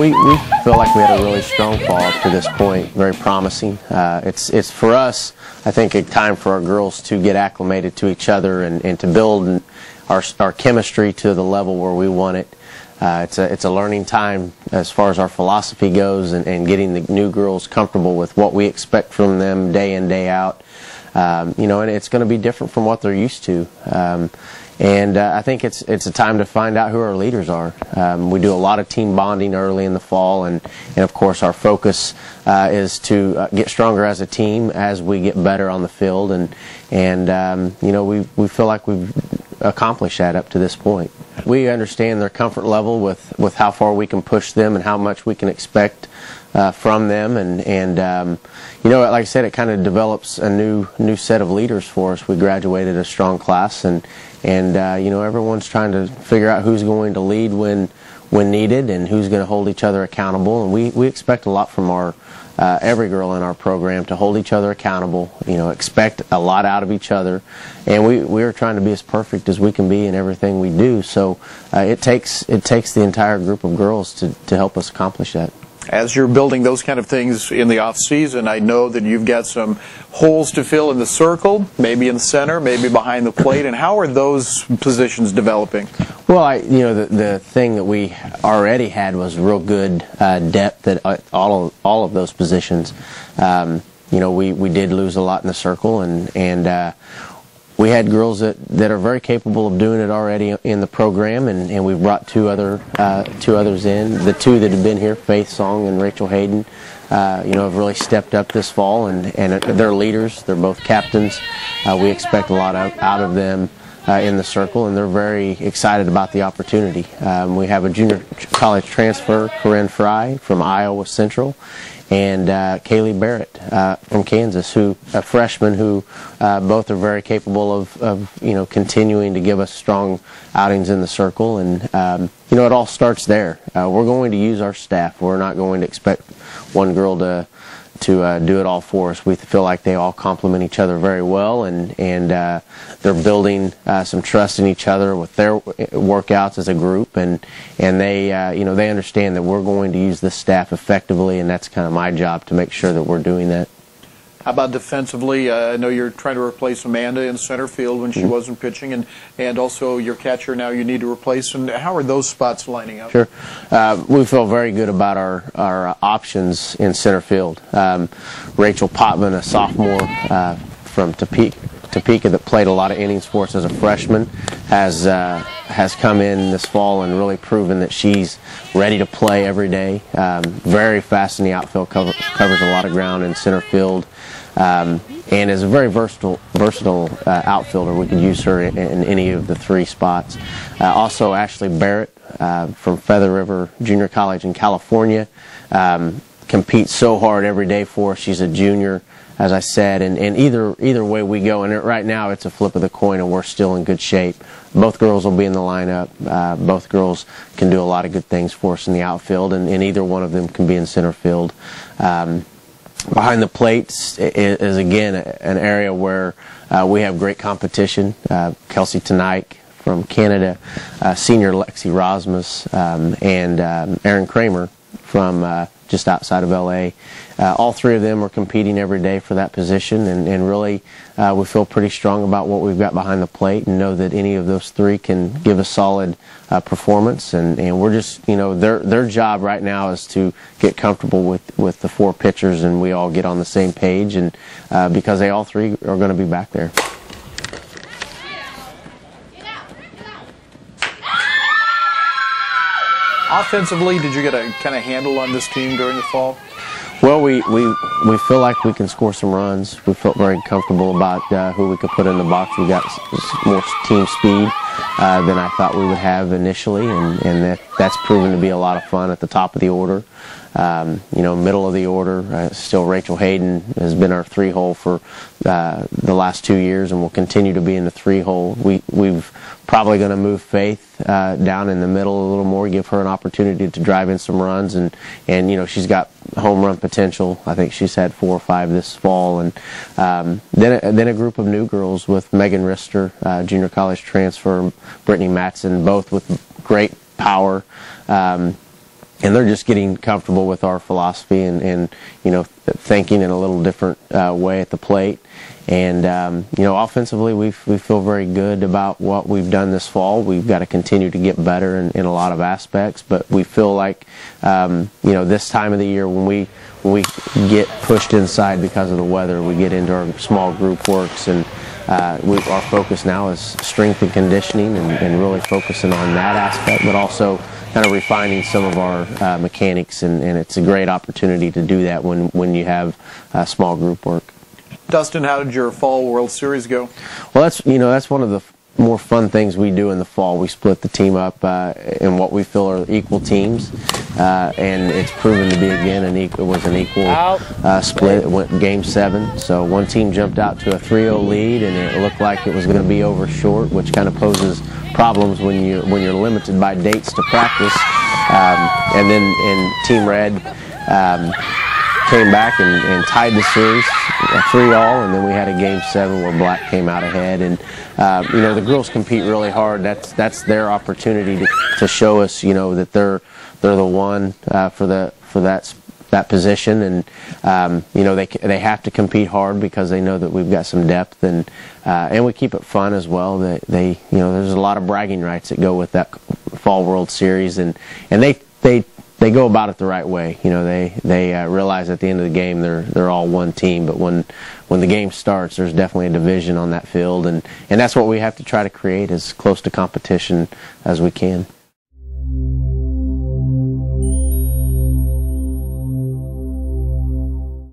we feel like we had a really strong fall up to this point, very promising. It's for us, I think, a time for our girls to get acclimated to each other and to build our chemistry to the level where we want it. It's a learning time as far as our philosophy goes, and getting the new girls comfortable with what we expect from them day in, day out. You know, and it's going to be different from what they're used to. And I think it's a time to find out who our leaders are. We do a lot of team bonding early in the fall, and of course our focus is to get stronger as a team as we get better on the field, and you know, we feel like we've accomplished that up to this point. We understand their comfort level with how far we can push them and how much we can expect from them, and you know, like I said, it kind of develops a new set of leaders for us. We graduated a strong class, and you know, everyone's trying to figure out who's going to lead when needed, and who's going to hold each other accountable. And we expect a lot from our every girl in our program to hold each other accountable. You know, expect a lot out of each other, and we are trying to be as perfect as we can be in everything we do. So it takes the entire group of girls to help us accomplish that. As you're building those kind of things in the off season, I know that you've got some holes to fill in the circle, maybe in the center, maybe behind the plate. And how are those positions developing? Well, you know, the thing that we already had was real good depth at all of those positions. You know, we did lose a lot in the circle, and we had girls that are very capable of doing it already in the program, and we've brought two others in. The two that have been here, Faith Song and Rachel Hayden, you know, have really stepped up this fall, and they're leaders. They're both captains. We expect a lot out of them in the circle, and they're very excited about the opportunity. We have a junior college transfer, Corinne Fry from Iowa Central, and Kaylee Barrett from Kansas, a freshman who both are very capable of you know, continuing to give us strong outings in the circle. And you know, it all starts there. We're going to use our staff. We're not going to expect one girl to do it all for us. We feel like they all complement each other very well, and they're building some trust in each other with their workouts as a group, and they you know, they understand that we're going to use this staff effectively, and that's kind of my job to make sure that we're doing that. How about defensively? I know you're trying to replace Amanda in center field when she wasn't pitching, and also your catcher now you need to replace. And how are those spots lining up? Sure. We feel very good about our options in center field. Rachel Potman, a sophomore from Topeka that played a lot of innings for us as a freshman, has come in this fall and really proven that she's ready to play every day. Very fast in the outfield, covers a lot of ground in center field, and is a very versatile outfielder. We could use her in any of the three spots. Also, Ashley Barrett from Feather River Junior College in California competes so hard every day for us. She's a junior, as I said, and either way we go, and right now it's a flip of the coin, and we're still in good shape. Both girls will be in the lineup. Both girls can do a lot of good things for us in the outfield, and either one of them can be in center field. Behind the plates is again an area where we have great competition. Kelsey Tanaik from Canada, senior Lexi Rosmus, and Erin Kramer from just outside of L.A. All three of them are competing every day for that position, and really we feel pretty strong about what we've got behind the plate, and know that any of those three can give a solid performance, and we're just, you know, their job right now is to get comfortable with the four pitchers, and we all get on the same page, and because they all three are going to be back there. Offensively, did you get a kind of handle on this team during the fall? Well, we feel like we can score some runs. We felt very comfortable about who we could put in the box. We got more team speed than I thought we would have initially, and that's proven to be a lot of fun at the top of the order. You know, middle of the order, still Rachel Hayden has been our three-hole for the last 2 years, and will continue to be in the three-hole. We've probably going to move Faith down in the middle a little more, give her an opportunity to drive in some runs, and you know, she's got home run potential. I think she's had 4 or 5 this fall, and then a group of new girls with Megan Rister, junior college transfer, Brittany Matson, both with great power. they're just getting comfortable with our philosophy and thinking in a little different way at the plate. And offensively, we feel very good about what we've done this fall. We've got to continue to get better in a lot of aspects, but we feel like this time of the year when we get pushed inside because of the weather, we get into our small group works, and our focus now is strength and conditioning and really focusing on that aspect, but also kind of refining some of our mechanics, and it's a great opportunity to do that when you have small group work. Dustin, how did your fall World Series go? Well, that's one of the more fun things we do in the fall. We split the team up in what we feel are equal teams, and it's proven to be again it was an equal split. It went Game 7, so one team jumped out to a 3-0 lead, and it looked like it was going to be over short, which kind of poses problems when you're limited by dates to practice. And then Team Red came back and tied the series 3-3, and then we had a Game 7 where Black came out ahead. And the girls compete really hard. That's their opportunity to show us that they're the one for that position, and they have to compete hard because they know that we've got some depth, and we keep it fun as well. That there's a lot of bragging rights that go with that fall World Series, and they go about it the right way. They realize at the end of the game they're all one team, but when the game starts, there's definitely a division on that field, and that's what we have to try to create, as close to competition as we can.